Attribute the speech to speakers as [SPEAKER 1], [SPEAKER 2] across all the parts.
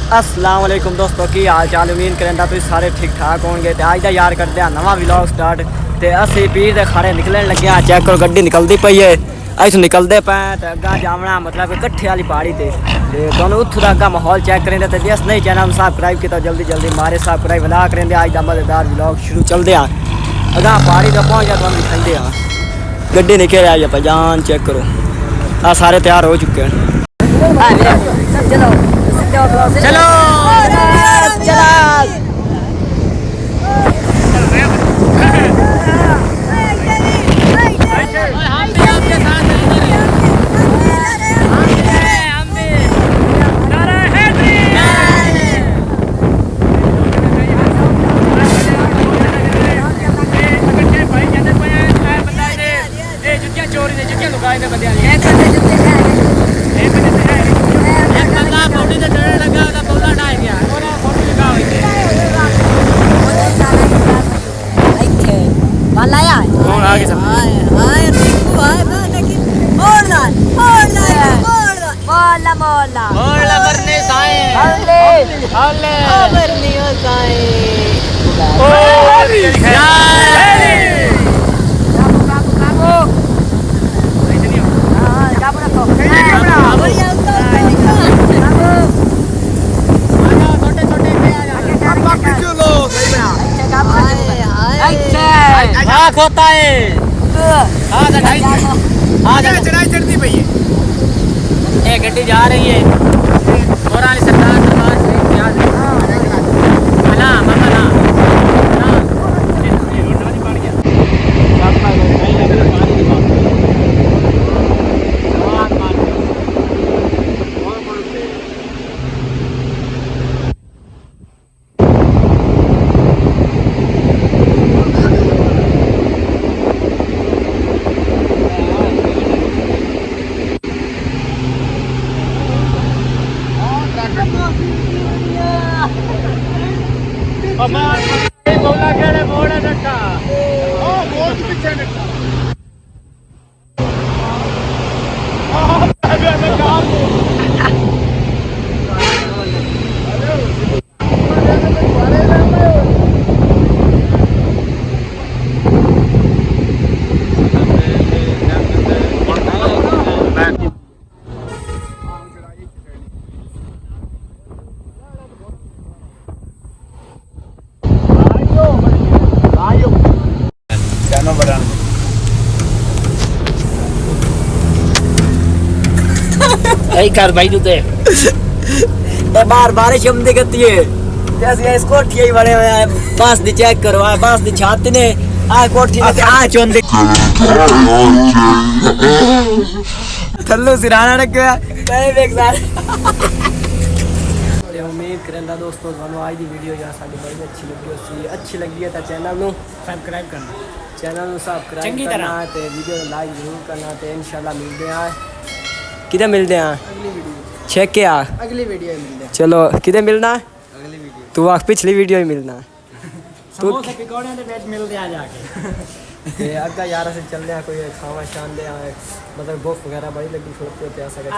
[SPEAKER 1] अस्सलाम वालेकुम दोस्तों की हाल चाल उम्मीद करें तुम सारे ठीक ठाक होंगे। तो अज का यार करते हैं नवा व्लॉग स्टार्ट। तो असी पीर के खारे निकलन लगे हाँ। चेक करो गड्डी निकलती पई है, अस निकलते पे तो अगर जावना मतलब कट्ठे वाली पहाड़ी से तुम उतों का अगर माहौल चेक करें तो जिस नहीं चैनल सबसक्राइब किया जल्दी जल्दी मारे सबसक्राइब ला करें। अज का मजेदार व्लॉग शुरू चलते हैं। अगर पहाड़ी तक पहुँच जाए तुम दिखाते हैं। गड्डी निकल आई आप जान चेक करो। आ सारे तैयार हो चुके हैं। चलो चलो चला मोला मोला मरने साए हल्ले हल्ले मरने साए ओ होता है चढ़ाई चढ़ती पई है। ये गड्डी जा रही है पुरानी सरकार दरबार शरीफ याद ना मामा ना बोला केड़े मोड़ है नक्का ओ मोड़ पीछे नक्का कर भाई तू ते बार बारिश हम दिखती है जैसे इसको ठीक बड़े हुए हैं। बस दी चेक करो बस दी छाती ने आ कोठी ने आ चोन दे थल्लो सिराना रखया कई बेकार। उम्मीद करंदा दोस्तों ਤੁਹਾਨੂੰ आज ਦੀ ਵੀਡੀਓ ਜਾਂ ਸਾਡੀ ਬੜੀ ਅੱਛੀ ਲੱਗੀ ਹੈ ਤਾਂ ਚੈਨਲ ਨੂੰ ਸਬਸਕ੍ਰਾਈਬ ਕਰਨਾ ਤੇ ਵੀਡੀਓ ਨੂੰ ਲਾਈਕ ਜ਼ਰੂਰ ਕਰਨਾ ਤੇ ਇਨਸ਼ਾਅੱਲਾ ਮਿਲਦੇ ਆਂ किधर मिलते हैं अगली वीडियो चेक क्या अगली वीडियो में मिलते हैं। चलो किधर मिलना अगली वीडियो तू आ पिछली वीडियो ही मिलना तू पकौड़े दे पेट मिलते आ जाके ते अग्गा यार से चल रहे कोई खावा शान दे मतलब भूख वगैरह बड़ी लगी छोड़ते होते आ सके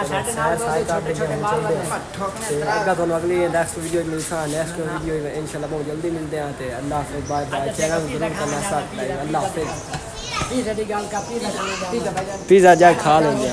[SPEAKER 1] ते अग्गा तो अगली नेक्स्ट वीडियो मिलसा नेक्स्ट वीडियो में इंशाल्लाह बहुत जल्दी मिलते हैं ते अल्लाह हाफिज़ बाय बाय चैनल जरूर करना सब्सक्राइब अल्लाह हाफिज़ पिज़्ज़ा जा खा लेंगे।